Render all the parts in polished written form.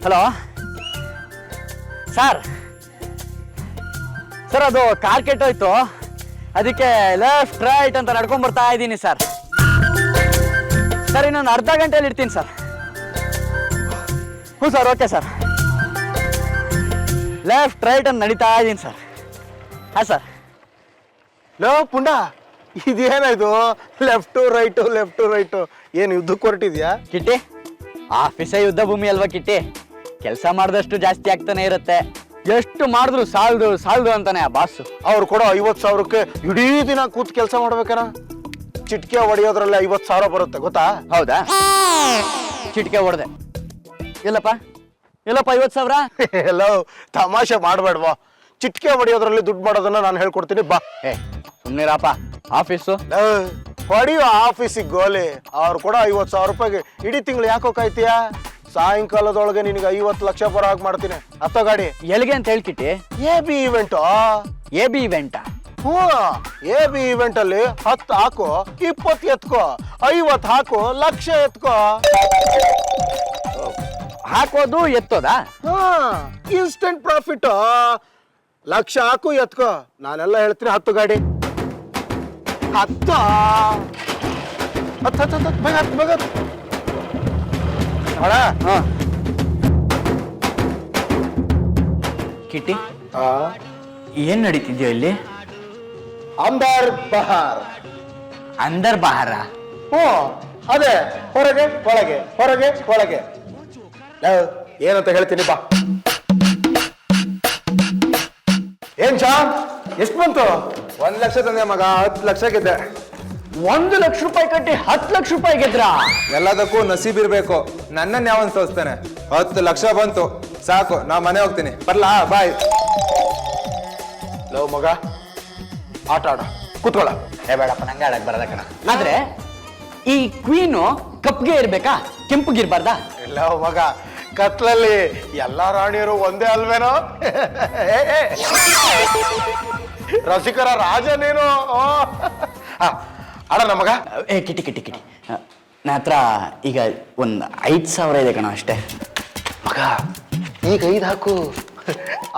Hello sir, sir ಅದು car ಕೆಟ್ಟೋಯ್ತು, ಅದಕ್ಕೆ left right ಅಂತ ನಡ್ಕೊಂಡ್ ಬರ್ತಾ ಇದ್ದೀನಿ ಸರ್. ಸರ್ ಇನ್ನೊಂದು ಅರ್ಧ ಗಂಟೆಯಲ್ಲಿ ಇರ್ತೀನಿ ಸರ್. ಹ್ಞೂ sir, okay sir. Left right ಅಂತ ನಡೀತಾ ಇದ್ದೀನಿ ಸರ್. ಹಾಂ ಸರ್. ಲೋ ಪುಂಡ, ಇದೇನಾಯ್ತು ಲೆಫ್ಟು ರೈಟು ಏನು ಯುದ್ಧಕ್ಕೆ ಹೊರಟಿದ್ಯಾ? ಕಿಟ್ಟಿ, ಆಫೀಸೇ ಯುದ್ಧ ಭೂಮಿ ಅಲ್ವಾ ಕಿಟ್ಟಿ? ಕೆಲಸ ಮಾಡಿದಷ್ಟು ಜಾಸ್ತಿ ಆಗ್ತಾನೆ ಇರುತ್ತೆ. ಎಷ್ಟು ಮಾಡಿದ್ರು ಸಾಲದು ಅಂತಾನೆ ಆ ಬಾಸು. ಅವ್ರು ಕೊಡೋ 50,000ಕ್ಕೆ ಇಡೀ ದಿನ ಕೂತ್ ಕೆಲಸ ಮಾಡ್ಬೇಕನ? ಚಿಟ್ಕೆ ಹೊಡೆಯೋದ್ರಲ್ಲಿ 50,000 ಬರುತ್ತೆ ಗೊತ್ತಾ? ಹೌದಾ? ಚಿಟಿಕೆ ಹೊಡೆದೆ. ಇಲ್ಲಪ್ಪ 50,000. ಎಲ್ಲೋ ತಮಾಷೆ ಮಾಡಬೇಡ್ವಾ. ಚಿಟ್ಕೆ ಹೊಡೆಯೋದ್ರಲ್ಲಿ ದುಡ್ಡು ಮಾಡೋದನ್ನ ನಾನು ಹೇಳ್ಕೊಡ್ತೀನಿ ಬಾ. ಸುಮ್ಮನಿರಪ್ಪ, ಆಫೀಸು ಹೊಡಿಯೋ ಆಫೀಸಿಗೆ ಗೋಲಿ. ಅವ್ರು ಕೊಡೋ 50,000 ರೂಪಾಯಿಗೆ ಇಡೀ ತಿಂಗಳು ಯಾಕೋ ಕಾಯ್ತೀಯಾ? ಸಾಯಂಕಾಲದೊಳಗೆ ನಿನಗೆ 50 ಲಕ್ಷ ಬರೋ ಹಾಗೆ ಮಾಡ್ತೀನಿ. ಹತ್ತೋ ಗಾಡಿ. ಎಲ್ಲಿಗೆ ಅಂತ ಹೇಳ್ಕಿಟ್ಟಿ? AB event. AB ಇವೆಂಟಾ? ಹ್ಞೂ, AB ಇವೆಂಟ್ ಅಲ್ಲಿ 10 ಹಾಕು, 20 ಎತ್ಕೋ, 50 ಹಾಕು, ಲಕ್ಷ ಎತ್ಕೋ. ಹಾಕೋದು ಎತ್ತೋದಾ? Instant profit. ಲಕ್ಷ ಹಾಕು ಎತ್ಕೋ. ನಾನೆಲ್ಲ ಹೇಳ್ತೀನಿ. ಹತ್ತು ಗಾಡಿ. ಹತ್ತು ಕಿಟ್ಟಿ, ಏನ್ ನಡೀತಿದ್ಯೋ ಇಲ್ಲಿ? ಅಂದರ್ ಬಹಾರ್. ಅಂದರ್ ಬಹಾರ? ಹ್ಞೂ, ಅದೇ ಹೊರಗೆ ಒಳಗೆ, ಹೊರಗೆ ಒಳಗೆ. ಏನಂತ ಹೇಳ್ತೀನಿ ಬಾ. ಏನ್ ಚಾ, ಎಷ್ಟು ಬಂತು? 1 ಲಕ್ಷ ತಂದೆ ಮಗ, 10 ಲಕ್ಷ ಗೆದ್ದೆ. 1 ಲಕ್ಷ ರೂಪಾಯಿ ಕಟ್ಟಿ 10 ಲಕ್ಷ ರೂಪಾಯಿ ಗೆದ್ರಾ? ಎಲ್ಲದಕ್ಕೂ ನಸೀಬ್ ಇರ್ಬೇಕು. ನನ್ನನ್ನು ಯಾವನ್ ಸೋಸ್ತಾನೆ? 10 ಲಕ್ಷ ಬಂತು, ಸಾಕು, ನಾ ಮನೆ ಹೋಗ್ತೀನಿ. ಬರ್ಲಾ, ಬಾಯ್. ಲವ್ ಮಗ, ಆಟ ಆಡ, ಕೂತ್ಕೊಳ್ಳ. ಬೇಡಪ್ಪ, ನಂಗೆ ಆಡಕ್ ಬರದ ಕಣ. ಆದ್ರೆ ಈ ಕ್ವೀನು ಕಪ್ಗೆ ಇರ್ಬೇಕಾ, ಕೆಂಪುಗೆ ಇರ್ಬಾರ್ದಾ? ಲವ್ ಮಗ, ಕತ್ಲಲ್ಲಿ ಎಲ್ಲಾ ರಾಣಿಯರು ಒಂದೇ ಅಲ್ವೇನೋ? ರಸಿಕರ ರಾಜ ನೀನು. ಆಡೋಣ ಮಗ. ಕಿಟಿ ನನ್ನ ಹತ್ರ ಈಗ ಒಂದು 5,000 ಇದೆ ಕಣ ಅಷ್ಟೇ. ಮಗ, ಈಗ 5 ಹಾಕು,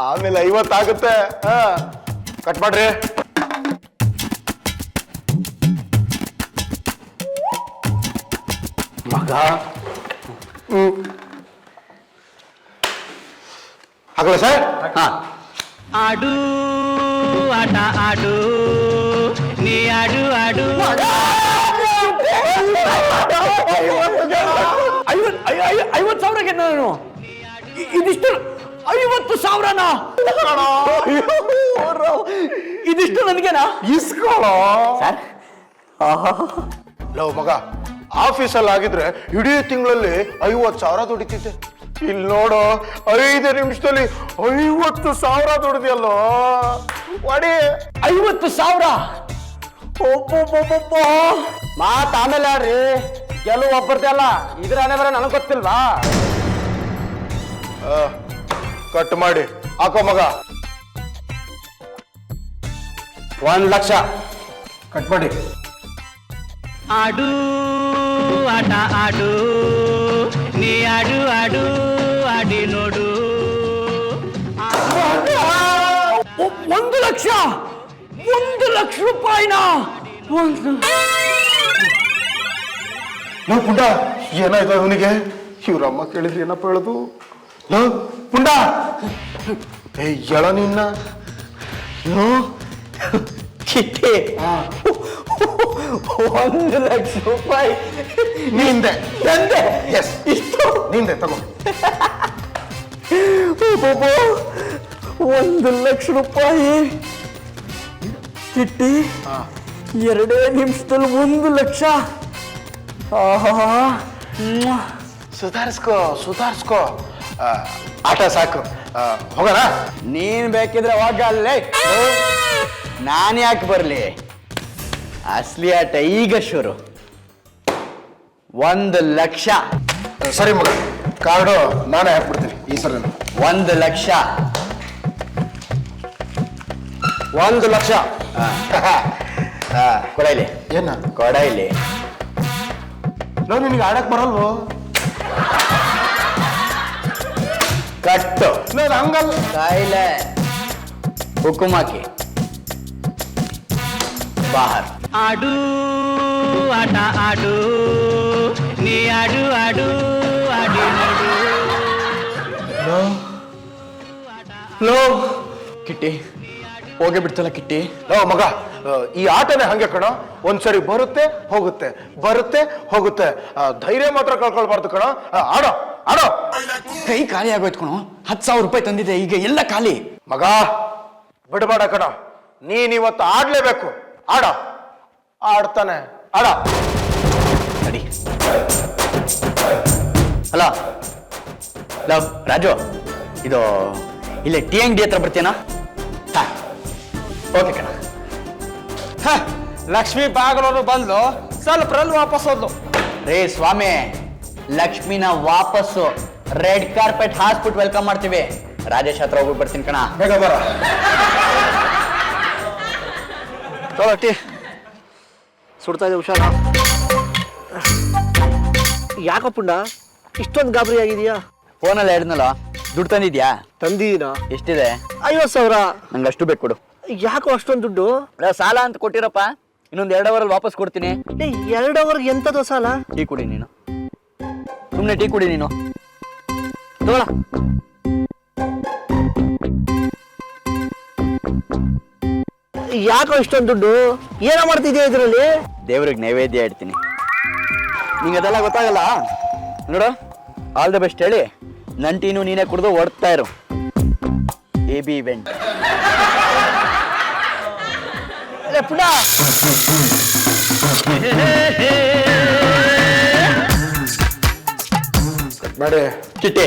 ಆಮೇಲೆ 50 ಆಗುತ್ತೆ. ಕಟ್ ಮಾಡ್ರಿ. ಮಗ, ಹಾಕಲ್ಲ ಸರ್? ಆಡು ಆಟ ಆಡು, ನೀ ಆಡು ಆಡು. 50,000 ಗೆದ್ದ ನಾನು. ಇದಿಷ್ಟು 50,000ನಾ? ಇದಿಷ್ಟು ನನಗೇನಾ? ಇಸ್ಕೊಳ್ಳೋ ಸರ್. ಲವ್ ಮಗ, ಆಫೀಸಲ್ಲಿ ಆಗಿದ್ರೆ ಇಡೀ ತಿಂಗಳಲ್ಲಿ 50,000 ದುಡಿತಿದ್ದೆ. ಇಲ್ಲಿ ನೋಡು, 5 ನಿಮಿಷದಲ್ಲಿ 50,000 ದುಡಿದೆಯಲ್ಲೋ. ಒಡಿ 50,000. ಮಾತ್ ಆಮೇಲೆ ಆಡ್ರಿ, ಕೆಲವು ಒಬ್ಬರ್ದಲ್ಲ. ಇದ್ರ ಬರ ನನಗೆ ಗೊತ್ತಿಲ್ವಾ? ಕಟ್ ಮಾಡಿ ಹಾಕೋ ಮಗ. 1 ಲಕ್ಷ ಕಟ್ ಮಾಡಿ. ಆಡು ಆಟ ಆಡು, ನೀ ಆಡು ಆಡು, ಆಡಿ ನೋಡು. 1 ಲಕ್ಷ? 1 ಲಕ್ಷ ರೂಪಾಯಿನ? ಲೋ ಪುಂಡ, ಏನಾಯ್ತು ಅವನಿಗೆ? ಇವ್ರಮ್ಮ ಕೇಳಿದ್ರೆ ಏನಪ್ಪ ಹೇಳುದು? ಲೋ ಪುಂಡ, ಎಳ ನಿನ್ನ. ಕಿಟ್ಟಿ, 1 ಲಕ್ಷ ರೂಪಾಯಿ ನಿಂದೆ. ನಂದೆ? ಎಸ್, ಇಷ್ಟು ನಿಂದೆ ತಗೋ. 1 ಲಕ್ಷ ರೂಪಾಯಿ ಕಿಟ್ಟಿ, 2 ನಿಮಿಷದಲ್ಲಿ 1 ಲಕ್ಷ. ಸುಧಾರಿಸ್ಕೋ. ಆಟ ಸಾಕು, ಹೋಗೋಣ. ನೀನ್ ಬೇಕಿದ್ರೆ ಹೋಗಲ್ಲೇ, ನಾನು ಯಾಕೆ ಬರ್ಲಿ? ಅಸಲಿ ಆಟ ಈಗ ಶುರು. 1 ಲಕ್ಷ. ಸರಿ ಮಗ, ಕಾರ್ಡು ನಾನೇ ಹಾಕ್ಬಿಡ್ತೀನಿ ಈ ಸಲ. 1 ಲಕ್ಷ. 1 ಲಕ್ಷ. ಕೊಡ ಇಲ್ಲಿ. ಏನ ಕೊಡ ಇಲ್ಲಿ. ನಿನಗೆ ಆಡಕ್ ಬರಲ್ವೋ? ಕಟ್ಟು ನಾನು ಹಂಗಲ್ಲ. ಕಾಯಿಲೆ ಹುಕುಮಾಕಿ ಬಾಹರ್ ಆಡು ಆಟ ಆಡು ನೀ ಆಡು ಆಡು ಆಡಿ ನೋಡು. ಕಿಟ್ಟಿ ಹೋಗೇ ಬಿಡ್ತಲ್ಲ ಕಿಟ್ಟಿ. ಮಗ, ಈ ಆಟನೇ ಹಂಗೆ ಕಣ. ಒಂದ್ಸರಿ ಬರುತ್ತೆ ಹೋಗುತ್ತೆ, ಬರುತ್ತೆ ಹೋಗುತ್ತೆ. ಧೈರ್ಯ ಮಾತ್ರ ಕಳ್ಕೊಳ್ಬಾರ್ದು ಕಣ. ಆಡೋ ಆಡೋ. ಕೈ ಖಾಲಿ ಆಗೋಯ್ತು ಕಣೋ. 10,000 ರೂಪಾಯಿ ತಂದಿದ್ದೆ, ಈಗ ಎಲ್ಲ ಖಾಲಿ. ಮಗ ಬಿಡಬೇಡ ಕಣ, ನೀನ್ ಇವತ್ತು ಆಡ್ಲೇಬೇಕು. ಆಡ ಆಡ್ತಾನೆ, ಆಡ. ನಡಿ. ಹಲೋ ಲವ್ ರಾಜು, ಇದು ಇಲ್ಲೇ ಟಿ ಅಂಗಡಿ ಹತ್ರ ಬರ್ತೀನಾ? ಹಾ ಓಕೆ ಕಣ. ಲಕ್ಷ್ಮಿ ಬಾಗಲವರು ಬಂದು ಸ್ವಲ್ಪ ವಾಪಸ್ ಹೋದ್ಲು. ರೇ ಸ್ವಾಮಿ, ಲಕ್ಷ್ಮಿನ ವಾಪಸ್ಸು ರೆಡ್ ಕಾರ್ಪೆಟ್ ಹಾಸ್ಬಿಟ್ಟು ವೆಲ್ಕಮ್ ಮಾಡ್ತೀವಿ. ರಾಜೇಶ್ ಹತ್ರ ಹೋಗಿ ಬರ್ತೀನಿ ಕಣ. ಬೇಗ ಬರ. ಟೀ ಸುಡ್ತಾ ಇದೆ, ಹುಷಾರ. ಯಾಕೋ ಪುಂಡ ಇಷ್ಟೊಂದು ಗಾಬರಿ ಆಗಿದೆಯಾ? ಫೋನಲ್ಲಿ ಹೇಳಿದ್ನಲ್ಲ, ದುಡ್ಡು ತಂದಿದ್ಯಾ? ತಂದಿದ್ದೀನ. ಎಷ್ಟಿದೆ? 50,000. ನಂಗೆ ಅಷ್ಟು ಬೇಕು ಕೊಡು. ಯಾಕೋ ಅಷ್ಟೊಂದು ದುಡ್ಡು? ಸಾಲ ಅಂತ ಕೊಟ್ಟಿರಪ್ಪ, ಇನ್ನೊಂದು 2 ಅವರಲ್ಲಿ ವಾಪಸ್ ಕೊಡ್ತೀನಿ. 2 ಅವರ್ಗೆ ಎಂತದು ಸಾಲ? ಟೀ ಕುಡಿ ನೀನು, ಸುಮ್ಮನೆ ಟೀ ಕುಡಿ ನೀನು. ತಗೊಳ. ಯಾಕೋ ಇಷ್ಟೊಂದು ದುಡ್ಡು? ಏನೋ ಮಾಡ್ತಿದ್ಯಾ ಇದರಲ್ಲಿ? ದೇವ್ರಿಗೆ ನೈವೇದ್ಯ ಇಡ್ತೀನಿ. ನಿಂಗೆ ಅದೆಲ್ಲ ಗೊತ್ತಾಗಲ್ಲ ನೋಡು. ಆಲ್ ದ ಬೆಸ್ಟ್ ಹೇಳಿ ನನ್ನ ಟೀನು ನೀನೇ ಕುಡಿದು ಓಡ್ತಾ ಇರು. AB event. ಪುಣ್ಯ ಮಾಡಿ ಕಿಟ್ಟಿ,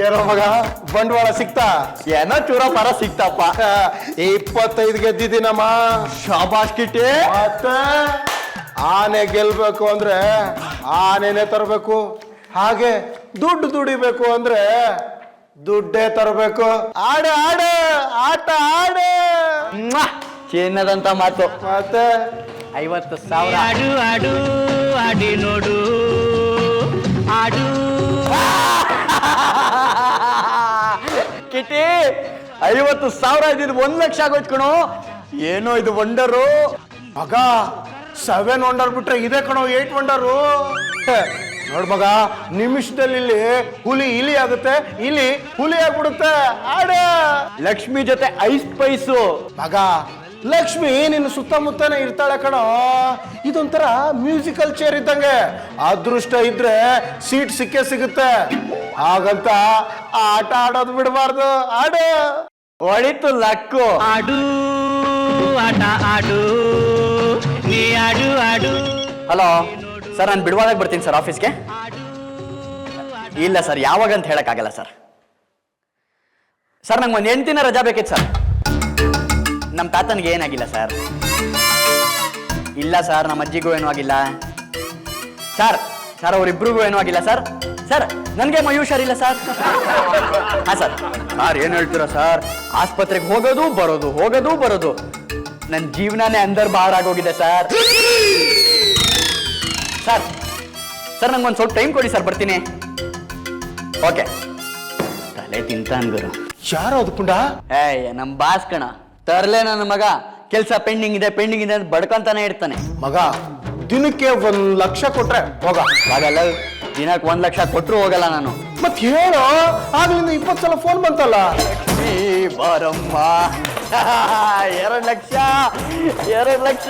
ಏನೋ ಮಗ, ಬಂಡವಾಳ ಸಿಕ್ತಾ? ಏನೋ ಚೂರ ಪರ ಸಿಕ್ತಪ್ಪ. 25 ಗೆದ್ದಿದ್ದೀನಮ್ಮ. ಶಾಬಾಷ್ ಕಿಟ್ಟಿ. ಮತ್ತೆ ಆನೆ ಗೆಲ್ಬೇಕು ಅಂದ್ರೆ ಆನೆನೆ ತರಬೇಕು, ಹಾಗೆ ದುಡ್ಡು ದುಡಿಬೇಕು ಅಂದ್ರೆ ದುಡ್ಡೇ ತರಬೇಕು. ಆಡ ಆಡ ಆಟ ಆಡ. ಚಿನ್ನದಂತ ಮಾತು. ಮತ್ತೆ 50,000. ಆಡು ಆಡು ಆಡಿ ನೋಡು. ಆಡು ಕಿಟ್ಟಿ, 50,000 ಇದ್ದಿದ್ದು 1 ಲಕ್ಷ ಆಗೋಯ್ತು ಕಣೋ. ಏನೋ ಇದು ವಂಡರು. ಮಗ 7 ವಂಡರ್ ಬಿಟ್ರೆ ಇದೆ ಕಣೋ 8 ವಂಡರು. ನೋಡ್ ಮಗ, ನಿಮಿಷದಲ್ಲಿ ಇಲ್ಲಿ ಹುಲಿ ಇಲಿ ಆಗುತ್ತೆ, ಇಲಿ ಹುಲಿ ಆಗ್ಬಿಡುತ್ತೆ. ಆಡ. ಲಕ್ಷ್ಮಿ ಜೊತೆ 5 ಪೈಸು. ಮಗ, ಲಕ್ಷ್ಮಿ ನಿನ್ನ ಸುತ್ತಮುತ್ತನೇ ಇರ್ತಾಳೆ ಕಣೋ. ಇದೊಂಥರ ಮ್ಯೂಸಿಕಲ್ ಚೇರ್ ಇದ್ದಂಗೆ, ಅದೃಷ್ಟ ಇದ್ರೆ ಸೀಟ್ ಸಿಕ್ಕೇ ಸಿಗುತ್ತೆ. ಹಾಗಂತ ಆಟ ಆಡೋದು ಬಿಡಬಾರ್ದು. ಆಡ. ಹೊಳಿತು ಲಕ್ಕು. ಆಡು ಆಟ ಆಡು ನೀ ಆಡು ಆಡು. ಹಲೋ ಸರ್, ನಾನು ಬಿಡುವಾದಾಗ ಬರ್ತೀನಿ ಸರ್ ಆಫೀಸ್ಗೆ. ಇಲ್ಲ ಸರ್, ಯಾವಾಗ ಅಂತ ಹೇಳಕ್ಕಾಗಲ್ಲ ಸರ್. ಸರ್ ನಂಗೆ ಒಂದು 8 ದಿನ ರಜಾ ಬೇಕಿತ್ತು ಸರ್. ನಮ್ಮ ತಾತನಿಗೆ ಏನಾಗಿಲ್ಲ ಸರ್. ಇಲ್ಲ ಸರ್, ನಮ್ಮ ಅಜ್ಜಿಗೂ ಏನೂ ಆಗಿಲ್ಲ ಸರ್. ಸರ್ ಅವರಿಬ್ರಿಗೂ ಏನೂ ಆಗಿಲ್ಲ ಸರ್. ಸರ್ ನನಗೆ ಮೈ ಹುಷಾರಿಲ್ಲ ಸರ್. ಹಾಂ ಸರ್. ಸರ್ ಏನು ಹೇಳ್ತೀರಾ ಸರ್? ಆಸ್ಪತ್ರೆಗೆ ಹೋಗೋದು ಬರೋದು, ಹೋಗೋದು ಬರೋದು. ನನ್ನ ಜೀವನನೇ ಅಂದರ್ ಬಾರ್ ಆಗೋಗಿದೆ ಸರ್. ಸರ್ ಸರ್ ನಂಗೊಂದು ಸ್ವಲ್ಪ ಟೈಮ್ ಕೊಡಿ ಸರ್, ಬರ್ತೀನಿ. ಓಕೆ. ತಲೆ ತಿಂತಾನ್ ಗುರು. ಯಾರೋ ಅದು ಪುಂಡ? ಏಯ್ ನಮ್ಮ ಬಾಸ್ ಕಣ. ತರ್ಲೆ ನನ್ನ ಮಗ, ಕೆಲಸ ಪೆಂಡಿಂಗ್ ಇದೆ ಅಂತ ಬಡ್ಕೊಂತಾನೆ ಇರ್ತಾನೆ. ಮಗ, ದಿನಕ್ಕೆ 1 ಲಕ್ಷ ಕೊಟ್ರೆ ಹೋಗ. ಹಾಗಲ್ಲ, ದಿನಕ್ಕೆ 1 ಲಕ್ಷ ಕೊಟ್ಟರು ಹೋಗಲ್ಲ ನಾನು. ಮತ್ ಹೇಳೋ, ಆಗ್ಲಿಂದ 20 ಸಲ ಫೋನ್ ಬಂತಲ್ಲ. ಲಕ್ಷ್ಮೀ ಬಾರಮ್ಮ. 2 ಲಕ್ಷ 2 ಲಕ್ಷ.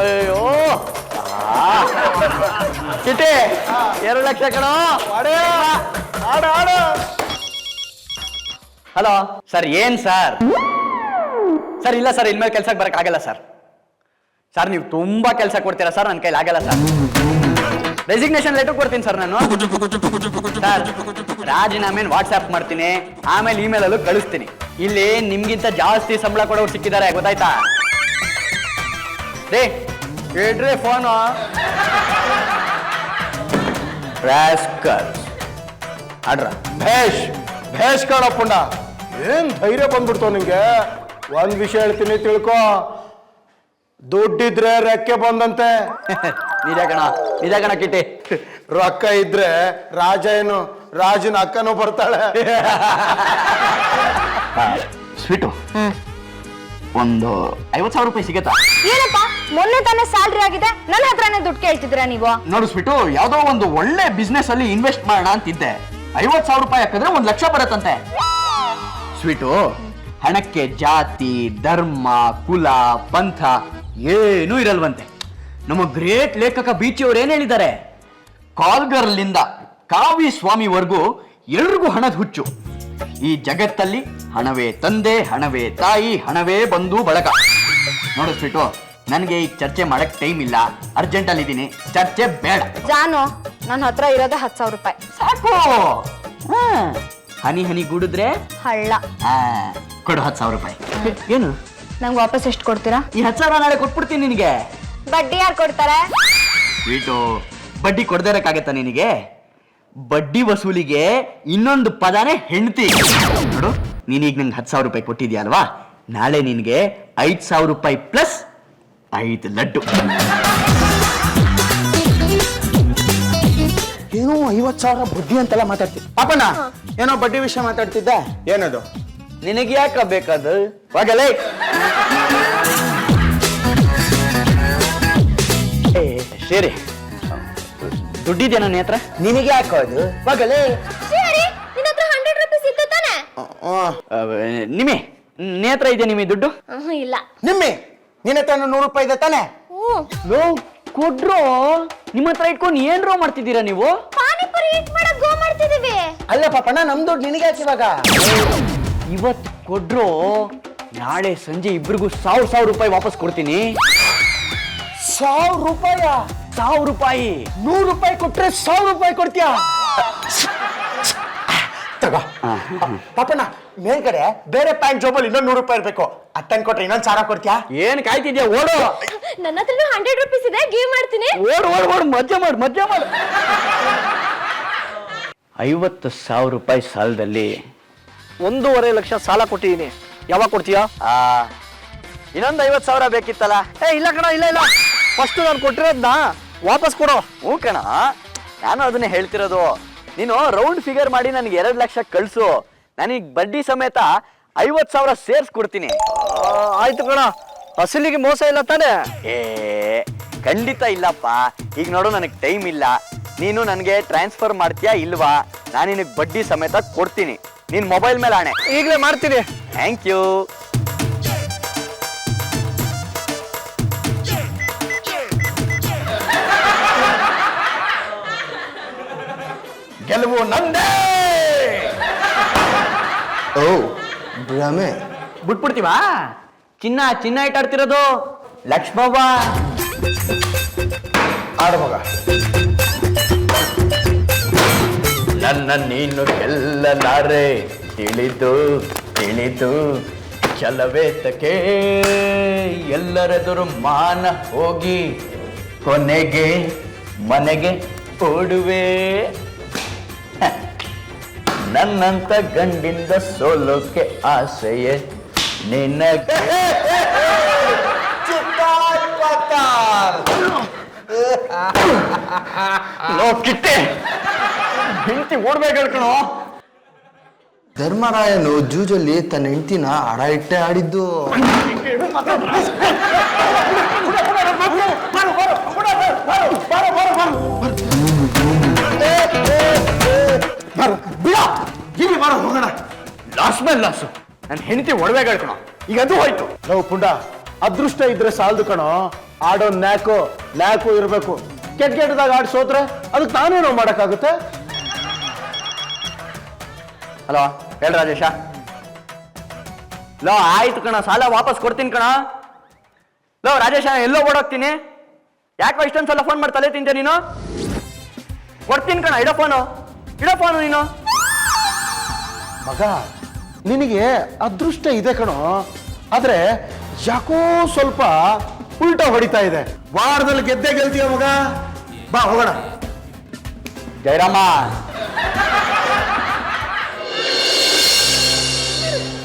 ಅಯ್ಯೋ ಕಿಟಿ, 2 ಲಕ್ಷ ಕಣೋ. ಆಡ ಆಡ. ಹಲೋ ಸರ್, ಏನ್ ಸರ್? ಸರ್ ಇಲ್ಲ ಸರ್, ಇನ್ಮೇಲೆ ಕೆಲ್ಸಕ್ಕೆ ಬರಕ್ ಆಗಲ್ಲ ಸರ್. ಸರ್ ನೀವು ತುಂಬಾ ಕೆಲಸ ಕೊಡ್ತೀರಾ ಸರ್, ನನ್ನ ಕೈಲಿ ಆಗಲ್ಲ ಸರ್. ರೆಸಿಗ್ನೇಷನ್ ಲೆಟರ್ ಕೊಡ್ತೀನಿ ಸರ್ ನಾನು. ಸರ್ ರಾಜೀನಾಮೆನ್ ವಾಟ್ಸ್ಆಪ್ ಮಾಡ್ತೀನಿ, ಆಮೇಲೆ ಇಮೇಲ್ ಅಲ್ಲೂ ಕಳಿಸ್ತೀನಿ. ಇಲ್ಲಿ ನಿಮ್ಗಿಂತ ಜಾಸ್ತಿ ಸಂಬಳ ಕೊಡೋರು ಸಿಕ್ಕಿದ್ದಾರೆ, ಗೊತ್ತಾಯ್ತಾ? ರೇ ಇಡ್ರಿ ಫೋನು. ಆಡ್ರ ಭೇಷ್ ಭೇಷ್ ಕಣಪ್ಪುಂಡ. ಏನ್ ಧೈರ್ಯ ಬಂದ್ಬಿಡ್ತು ನಿಂಗೆ. ಒಂದ್ ವಿಷಯ ಹೇಳ್ತೀನಿ ತಿಳ್ಕೊ, ದುಡ್ಡಿದ್ರೆ ರೆಕ್ಕೆ ಬಂದಂತೆ. ನಿಜ ಕಣ ಕಿಟ್ಟಿ. ರೊಕ್ಕ ಇದ್ರೆ ರಾಜ ಏನು ರಾಜನ ಅಕ್ಕನೂ ಬರ್ತಾಳೆ. ಸ್ವೀಟು ಒಂದು 50,000 ರೂಪಾಯಿ ಸಿಗತ್ತಾ? ಏನಪ್ಪ ಮೊನ್ನೆ ತಾನೇ ಸ್ಯಾಲ್ರಿ ಆಗಿದೆ, ನನ್ನ ಹತ್ರನೇ ದುಡ್ಡು ಕೇಳ್ತಿದ್ದೀರಾ ನೀವು? ನೋಡು ಸ್ವೀಟು, ಯಾವ್ದೋ ಒಂದು ಒಳ್ಳೆ ಬಿಸ್ನೆಸ್ ಅಲ್ಲಿ ಇನ್ವೆಸ್ಟ್ ಮಾಡೋಣ ಅಂತಿದ್ದೆ. 50,000 ರೂಪಾಯಿ ಹಾಕಿದ್ರೆ 1 ಲಕ್ಷ ಬರತ್ತಂತೆ. ಸ್ವೀಟು, ಹಣಕ್ಕೆ ಜಾತಿ ಧರ್ಮ ಕುಲ ಪಂಥ ಏನೂ ಇರಲ್ವಂತೆ. ನಮ್ಮ ಗ್ರೇಟ್ ಲೇಖಕ ಬೀಚಿ ಅವ್ರು ಏನ್ ಹೇಳಿದ್ದಾರೆ, ಕಾಲ್ಗರ್ಲಿಂದ ಕಾವಿ ಸ್ವಾಮಿವರೆಗೂ ಎಲ್ರಿಗೂ ಹಣದ ಹುಚ್ಚು. ಈ ಜಗತ್ತಲ್ಲಿ ಹಣವೇ ತಂದೆ, ಹಣವೇ ತಾಯಿ, ಹಣವೇ ಬಂಧು ಬಳಗ. ನೋಡಿಸ್ಬಿಟ್ಟು ನನಗೆ ಈಗ ಚರ್ಚೆ ಮಾಡಕ್ ಟೈಮ್ ಇಲ್ಲ, ಅರ್ಜೆಂಟ್ ಅಲ್ಲಿ ಇದ್ದೀನಿ, ಚರ್ಚೆ ಬೇಡ. ಜಾನು, ನನ್ನ ಹತ್ರ ಇರೋದೇ 10,000 ರೂಪಾಯಿ ಸಾಕು. ಹನಿ ಹನಿ ಗೂಡಿದ್ರೆ ಹಳ್ಳ. ಕೊಡು 10,000 ರೂಪಾಯಿ. ಏನು ನಂಗೆ ವಾಪಸ್ ಎಷ್ಟು ಕೊಡ್ತೀರಾ? ಈ 10,000 ನಾಳೆ ಕೊಟ್ಬಿಡ್ತೀನಿ ನಿನಗೆ. ಬಡ್ಡಿ ಯಾರು ಕೊಡ್ತಾರೆ? ಸ್ವೀಟು, ಬಡ್ಡಿ ಕೊಡದೇ ಇರಕ್ಕಾಗತ್ತಾ ನಿನಗೆ? ಬಡ್ಡಿ ವಸೂಲಿಗೆ ಇನ್ನೊಂದು ಪದಾನೇ ಹೆಂಡತಿ. ನೋಡು, ನೀನೀಗ ನಂಗೆ 10,000 ರೂಪಾಯಿ ಕೊಟ್ಟಿದ್ಯಾ ಅಲ್ವಾ, ನಾಳೆ ನಿನಗೆ 5,000 ರೂಪಾಯಿ ಪ್ಲಸ್ 5 ಲಡ್ಡು. ಏನೋ 50,000 ಬಡ್ಡಿ ಅಂತೆಲ್ಲ ಮಾತಾಡ್ತಿ. ಪಾಪಣ್ಣ, ಏನೋ ಬಡ್ಡಿ ವಿಷಯ ಮಾತಾಡ್ತಿದ್ದೆ. ಏನದು? ನಿನಗೆ ಯಾಕ ಬೇಕದು? ಹೋಗಲೇ. ಸರಿ, ದುಡ್ಡಿದ್ಯಾ ನನ್ನ ಹತ್ರ? ನಿನಗೆ ಯಾಕೋದು? ಹೋಗಲೇ. ಸರಿ, ನಿನ್ನ ಹತ್ರ 100 ರೂಪೀಸ್ ಇತ್ತು ತಾನೆ? ನಿಮೆ ನೇತ್ರ ಇದೆಯಾ ನಿಮಗೆ ದುಡ್ಡು? ಇಲ್ಲ. ನಿಮ್ಮಿ ನಿನ್ನ ಹತ್ರ 100 ರೂಪಾಯಿ ಇದೆ ತಾನೆ? ಲೋ ಕೊಡ್ರೋ, ನಿಮ್ಮ ಹತ್ರ ಇಟ್ಕೊಂಡು ಏನ್ರೋ ಮಾಡ್ತಿದ್ದೀರಾ ನೀವು? ಪಾನಿಪುರಿ ಈಟ್ ಮಾಡಕ್ ಗೋ ಮಾಡ್ತಿದೀವಿ. ಅಲ್ಲ ಪಾಪಣ್ಣ, ನಮ್ ದುಡ್ಡು ನಿನಗೆ ಯಾಕೆ ಇವಾಗ? ಇವತ್ತು ಕೊಡ್ರೋ, ನಾಳೆ ಸಂಜೆ ಇಬ್ರಿಗೂ 1,000 ರೂಪಾಯಿ ವಾಪಸ್ ಕೊಡ್ತೀನಿ. 1,000 ರೂಪಾಯ? 1,000 ರೂಪಾಯಿ. 100 ರೂಪಾಯಿ ಕೊಟ್ರೆ 1,000 ರೂಪಾಯಿ ಕೊಡ್ತೀಯಾ? ತಗೋ ಪಾಪಣ್ಣ, ಮೇಲ್ಗಡೆ ಬೇರೆ ಪ್ಯಾಂಟ್ ಜೋಬಲ್ಲಿ ಇನ್ನೊಂದು 100 ರೂಪಾಯಿ ಇರ್ಬೇಕು. ಅತ್ತನ್ ಕೊಟ್ರೆ ಇನ್ನೊಂದು 1,000 ಕೊಡ್ತೀಯಾ? ಏನ್ ಕಾಯ್ತಿದ್ಯಾ? ಓಡು. ನನ್ನ ಹತ್ರ 100 ರೂಪೀಸ್ ಇದೆ, ಗಿವ್ ಮಾಡ್ತೀನಿ. ಓಡು ಓಡು ಓಡು, ಮಜ್ಜೆ ಮಾಡು ಮಜ್ಜೆ ಮಾಡು. 50,000 ರೂಪಾಯಿ ಸಾಲದಲ್ಲಿ 1.5 ಲಕ್ಷ ಸಾಲ ಕೊಟ್ಟಿದ್ದೀನಿ. ಯಾವಾಗ ಕೊಡ್ತೀಯಾ? ಇನ್ನೊಂದು 50,000 ಬೇಕಿತ್ತಲ್ಲ. ಇಲ್ಲ ಕಣ, ಇಲ್ಲ. ಫಸ್ಟ್ ನಾನು ಕೊಟ್ಟಿರೋದನ್ನ ವಾಪಸ್ ಕೊಡೋ. ಹ್ಞೂ ಕಣ, ನಾನು ಅದನ್ನೇ ಹೇಳ್ತಿರೋದು. ನೀನು ರೌಂಡ್ ಫಿಗರ್ ಮಾಡಿ ನನಗೆ 2 ಲಕ್ಷ ಕಳಿಸು, ನನಗೆ ಬಡ್ಡಿ ಸಮೇತ 50,000 ಸೇರಿಸ್ಕೊಡ್ತೀನಿ. ಆಯ್ತು ಕಣ, ಅಸಲಿಗೆ ಮೋಸ ಇಲ್ಲ ತಾನೆ? ಏ ಖಂಡಿತ ಇಲ್ಲಪ್ಪ. ಈಗ ನೋಡು, ನನಗೆ ಟೈಮ್ ಇಲ್ಲ. ನೀನು ನನಗೆ ಟ್ರಾನ್ಸ್ಫರ್ ಮಾಡ್ತೀಯಾ ಇಲ್ವಾ? ನಾನು ನಿನಗೆ ಬಡ್ಡಿ ಸಮೇತ ಕೊಡ್ತೀನಿ. ನಿನ್ನ ಮೊಬೈಲ್ ಮೇಲೆ ಆಣೆ. ಈಗಲೇ ಮಾಡ್ತೀನಿ. Thank you. ಗೆಲುವು ನಂದೇ. ಓ ಭ್ರಮೆ. ಬಿಟ್ಬಿಡ್ತೀವಾ? ಚಿನ್ನ ಇಟ್ಟಾಡ್ತಿರೋದು ಲಕ್ಷ್ಮವ್ವ. ಆಡ ಮಗ. ನನ್ನ ನೀನು ಗೆಲ್ಲಲಾರೆ, ತಿಳಿದು ಛಲವೇತಕ್ಕೆ ಎಲ್ಲರೆದುರು ಮಾನ ಹೋಗಿ ಕೊನೆಗೆ ಮನೆಗೆ ಓಡುವೆ. ನನ್ನಂತ ಗಂಡಿಂದ ಸೋಲೋಕೆ ಆಸೆಯೇ ನಿನಗೆ. ಕಿಟ್ಟೆ ಹೆಂಡತಿ ಓಡ್ಬೇಕು ಹೇಳ್ಕಣೋ. ಧರ್ಮರಾಯನು ಜೂಜಲ್ಲಿ ತನ್ನ ಹೆಂಡತಿನ ಅಡ ಇಟ್ಟೆ ಆಡಿದ್ದು. ಹೋಗೋಣ. ಲಾಸ್ ಮೇಲೆ ಲಾಸು. ನನ್ನ ಹೆಂಡತಿ ಒಡವೆ ಹೇಳ್ಕಣೋ. ಈಗ ಅದು ಹೋಯ್ತು. ನಾವು ಪುಂಡ, ಅದೃಷ್ಟ ಇದ್ರೆ ಸಾಲದು ಕಣೋ, ಆಡೋ ನ್ಯಾಕು ಇರ್ಬೇಕು. ಕೆಟ್ಟದಾಗ ಆಡ್ ಸೋತ್ರೆ ಅದಕ್ಕೆ ನಾನೇನೋ ಮಾಡಕ್ಕಾಗುತ್ತೆ? ಹಲೋ, ಹೇಳ ರಾಜೇಶ. ಲೋ ಆಯ್ತು ಕಣ, ಸಾಲ ವಾಪಸ್ ಕೊಡ್ತೀನಿ ಕಣ. ಲೋ ರಾಜೇಶ, ಎಲ್ಲೋ ಓಡೋಗ್ತೀನಿ. ಯಾಕೋ ಇಷ್ಟೊಂದು ಸಲ ಫೋನ್ ಮಾಡಿ ತಲೆ ತಿಂತೀಯ ನೀನು? ಕೊಡ್ತೀನಿ ಕಣ, ಇಡೋ ಫೋನು ನೀನು. ಮಗ, ನಿನಗೆ ಅದೃಷ್ಟ ಇದೆ ಕಣೋ, ಆದ್ರೆ ಯಾಕೋ ಸ್ವಲ್ಪ ಉಲ್ಟಾ ಹೊಡಿತಾ ಇದೆ. ವಾರದಲ್ಲಿ ಗೆಲ್ತೀಯ ಮಗ. ಬಾ ಹೋಗೋಣ. ಜಯರಾಮ,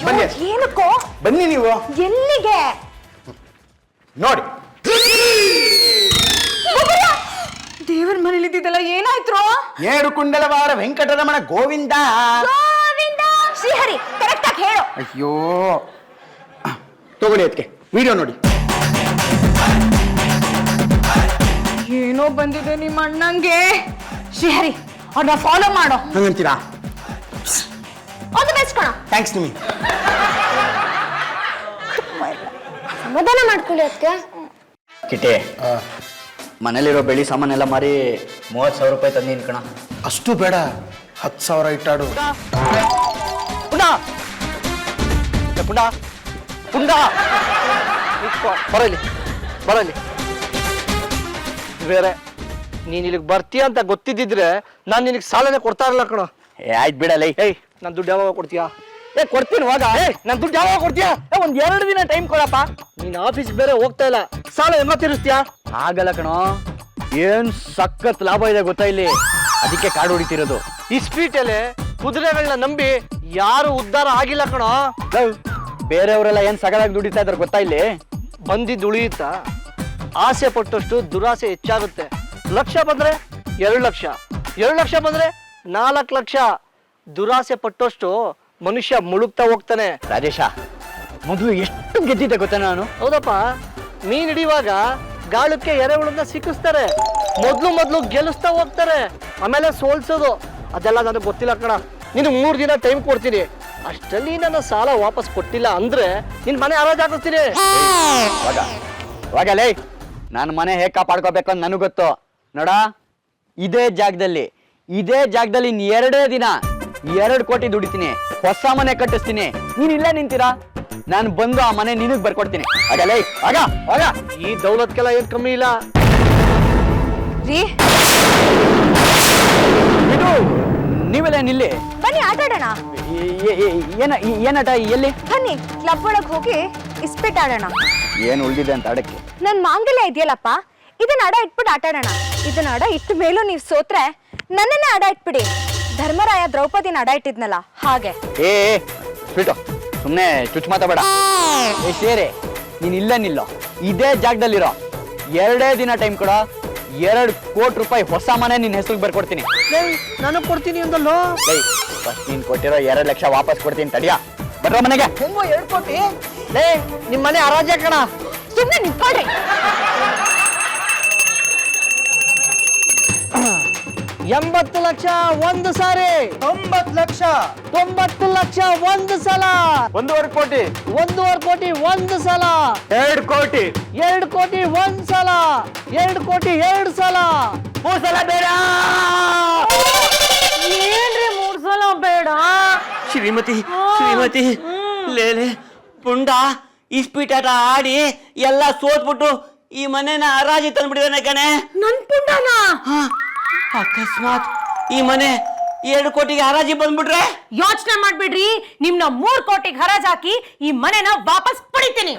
ಬನ್ನಿ. ಏನಕ್ಕೋ? ಬನ್ನಿ ನೀವು. ಎಲ್ಲಿಗೆ? ನೋಡಿ. ದೇವ್ರ ಮನೇಲಿ ಇದ್ದಿದ್ದಲ್ಲ ಏನಾಯ್ತು? ಏಡು ಕುಂಡಲವಾರ ವೆಂಕಟರಮಣ ಗೋವಿಂದ. ಗೋವಿಂದ ಶ್ರೀಹರಿ ಕರೆಕ್ಟ್ ಆಗಿ ಹೇಳು. ಅಯ್ಯೋ ತಗೊಳ್ಳಿ ಅದಕ್ಕೆ ವಿಡಿಯೋ ನೋಡಿ. ಏನೋ ಬಂದಿದೆ ನಿಮ್ಮ ಅಣ್ಣಂಗೆ. ಶ್ರೀಹರಿ ಅವ್ರನ್ನ ಫಾಲೋ ಮಾಡೋ. ಹಂಗಂತೀರಾ? ಆಲ್ ದಿ ಬೆಸ್ಟ್ ಕಣ. ಥ್ಯಾಂಕ್ಸ್ ನಿಮಗೆ. ಸಮಾಧಾನ ಮಾಡ್ಕೊಳ್ಳಿ ಅದಕ್ಕೆ. ಕಿಟೆ ಮನೇಲಿರೋ ಬೆಳಿ ಸಾಮಾನೆಲ್ಲ ಮಾರಿ 30,000 ರೂಪಾಯಿ ತಂದೀನಿ ಕಣ. ಅಷ್ಟು ಬೇಡ, 10,000 ಇಟ್ಟಾಡು. ಪುಂಡ ಪುಂಡ ಪುಂಡ ಬರಲಿ ಬರಲಿ. ಬೇರೆ ನೀನ್ ಇಲ್ಲಿಗೆ ಬರ್ತೀಯ ಅಂತ ಗೊತ್ತಿದ್ದಿದ್ರೆ ನಾನು ನಿನಗೆ ಸಾಲನೇ ಕೊಡ್ತಾ ಇರಲ್ಲ ಕಣ. ಆಯ್ತು ಬಿಡಲ್ಲ. ಏಯ್ ನನ್ ದುಡ್ಡು ಯಾವಾಗ ಕೊಡ್ತೀಯಾ? ಕೊಡ್ತೀನಿ ಇವಾಗ. ನನ್ ದುಡ್ಡು ಯಾವಾಗ ಕೊಡ್ತೀಯಾ? ಒಂದ್ 2 ದಿನ ಟೈಮ್ ಕೊಡಪ್ಪ. ನೀನ್ ಆಫೀಸ್ ಬೇರೆ ಹೋಗ್ತಾ ಇಲ್ಲ, ಸಾಲ ಹೆಂಗ ತೀರಿಸ್ತೀಯಾ? ಆಗಲ್ಲ ಕಣೋ, ಏನ್ ಸಖತ್ ಲಾಭ ಇದೆ ಗೊತ್ತಾ ಇಲ್ಲಿ, ಅದಕ್ಕೆ ಕಾಡು ಹೊಡಿತಿರೋದು. ಈ ಸ್ಪೀಟಲ್ಲಿ ಕುದುರೆಗಳನ್ನ ನಂಬಿ ಯಾರು ಉದ್ಧಾರ ಆಗಿಲ್ಲ ಕಣೋ. ಬೇರೆಯವರೆಲ್ಲ ಏನ್ ಸಗದಾಗಿ ದುಡಿತಾ ಇದಾರೆ ಗೊತ್ತಾ ಇಲ್ಲಿ. ಬಂದಿದ್ದು ಉಳಿಯುತ್ತಾ? ಆಸೆ ಪಟ್ಟಷ್ಟು ದುರಾಸೆ ಹೆಚ್ಚಾಗುತ್ತೆ. ಲಕ್ಷ ಬಂದ್ರೆ 2 ಲಕ್ಷ, 2 ಲಕ್ಷ ಬಂದ್ರೆ 4 ಲಕ್ಷ. ದುರಾಸೆ ಪಟ್ಟಷ್ಟು ಮನುಷ್ಯ ಮುಳುಗ್ತಾ ಹೋಗ್ತಾನೆ. ರಾಜೇಶ, ಮೊದಲು ಎಷ್ಟು ಗೆದ್ದಿದ್ದೆ ಗೊತ್ತಾ ನಾನು. ಹೌದಪ್ಪ, ಮೀನ್ ಹಿಡಿಯುವಾಗ ಗಾಳಕ್ಕೆ ಎರೆಹುಳನ್ನ ಸಿಕ್ಕಿಸ್ತಾರೆ. ಮೊದ್ಲು ಗೆಲ್ಲಿಸ್ತಾ ಹೋಗ್ತಾರೆ, ಆಮೇಲೆ ಸೋಲ್ಸೋದು. ಅದೆಲ್ಲ ನನಗೆ ಗೊತ್ತಿಲ್ಲ ಕಣ. ನೀನು 3 ದಿನ ಟೈಮ್ ಕೊಡ್ತೀನಿ. ಅಷ್ಟರಲ್ಲಿ ನನ್ನ ಸಾಲ ವಾಪಸ್ ಕೊಟ್ಟಿಲ್ಲ ಅಂದ್ರೆ ನಿನ್ ಮನೆ ಹರಾಜ್ ಹಾಕಿಸ್ತೀನಿ. ಹೋಗಲೇ, ನಾನು ಮನೆ ಹೇಗೆ ಕಾಪಾಡ್ಕೋಬೇಕು ಅಂತ ನನಗೆ ಗೊತ್ತು. ನೋಡ, ಇದೇ ಜಾಗದಲ್ಲಿ ಇನ್ನು 2 ದಿನ 2 ಕೋಟಿ ದುಡಿತೀನಿ, ಹೊಸ ಮನೆ ಕಟ್ಟಿಸ್ತೀನಿ. ನೀನ್ ಇಲ್ಲೇ ನಿಂತೀರಾ, ನಾನು ಬಂದು ಆ ಮನೆ ನಿನಗ್ ಬರ್ಕೊಡ್ತೀನಿ. ಆಗಲೇ, ಆಗ ಈ ದೌಲತ್ಗೆಲ್ಲ ಏನ್ ಕಮ್ಮಿ ಇಲ್ಲ. ರೀ ಇದು ನೀವೆಲ್ಲ ನಿಲ್ಲಿ. ಬನ್ನಿ ಆಟ ಆಡೋಣ. ಏನಾಟ ಎಲ್ಲಿ? ಬನ್ನಿ ಕ್ಲಬ್ ಒಳಗ್ ಹೋಗಿ ಇಸ್ಪೀಟ್ ಆಡೋಣ. ಏನು ಉಳಿದಿದೆ ಅಂತ ಆಡಕ್ಕೆ? ನನ್ ಮಾಂಗಲ್ಯ ಇದೆಯಲ್ಲಪ್ಪ, ಇದನ್ನ ಅಡ ಇಟ್ಬಿಟ್ಟು ಆಟ ಆಡೋಣ. ಇದನ್ನ ಅಡ ಇಟ್ಟ ಮೇಲೂ ನೀವು ಸೋತ್ರೆ ನನ್ನನ್ನೇ ಅಡ ಇಟ್ಬಿಡಿ. ಧರ್ಮರಾಯ ದ್ರೌಪದಿನ ಅಡ ಇಟ್ಟಿದ್ನಲ್ಲ ಹಾಗೆ. ಬಿಟ್ಟು ಸುಮ್ಮನೆ ಚುಚ್ಚು ಮಾತಾಬೇಡ. ಸೇರೆ ನೀನ್ ಇಲ್ಲ ನಿಲ್ಲೋ, ಇದೇ ಜಾಗದಲ್ಲಿರೋ. 2 ದಿನ ಟೈಮ್ ಕೊಡೋ, 2 ಕೋಟಿ ರೂಪಾಯಿ ಹೊಸ ಮನೆ ನಿನ್ನ ಹೆಸರಿಗೆ ಬರ್ಕೊಡ್ತೀನಿ. ನನಗ್ ಕೊಡ್ತೀನಿ ಅಂದಲ್ಲೋ. ಫಸ್ಟ್ ನೀನ್ ಕೊಟ್ಟಿರೋ 2 ಲಕ್ಷ ವಾಪಸ್ ಕೊಡ್ತೀನಿ. ತಡಿಯಾ, ಬರ್ರ ಮನೆಗೆ. ಹೆಂಗೋ 2 ಕೋಟಿ? ನಿಮ್ ಮನೆ ಹರಾಜ ಕಣ. ಸುಮ್ಮನೆ ನಿಂತ್ಕೊಳ್ರಿ. 80 ಲಕ್ಷ ಒಂದು ಸಾರಿ, 90 ಲಕ್ಷ, 90 ಲಕ್ಷ ಒಂದು ಸಲ, 1.5 ಕೋಟಿ, 1.5 ಕೋಟಿ ಒಂದು ಸಲ, 2 ಕೋಟಿ, 2 ಕೋಟಿ ಒಂದ್ ಸಲ, 2 ಕೋಟಿ 2 ಸಲ, 3 ಸಲ ಬೇಡ. ಏನ್ರಿ 3 ಸಲ ಬೇಡ? ಶ್ರೀಮತಿ ಲೇಲೆ ಪುಂಡ ಇಸ್ಪೀಟಾಟ ಆಡಿ ಎಲ್ಲ ಸೋತ್ಬಿಟ್ಟು ಈ ಮನೆನ ಹರಾಜಿ ತಂದ್ಬಿಟ್ಟಿದ್ದಾನೆ ಕಣೆ. ನನ್ ಪುಂಡನ ಅಕಸ್ಮಾತ್ ಈ ಮನೆ 2 ಕೋಟಿಗೆ ಹರಾಜಿ ಬಂದ್ಬಿಟ್ರೆ? ಯೋಚನೆ ಮಾಡ್ಬಿಡ್ರಿ, ನಿಮ್ನ 3 ಕೋಟಿಗೆ ಹರಾಜ್ ಹಾಕಿ ಈ ಮನೆನ ವಾಪಸ್ ಪಡಿತೀನಿ.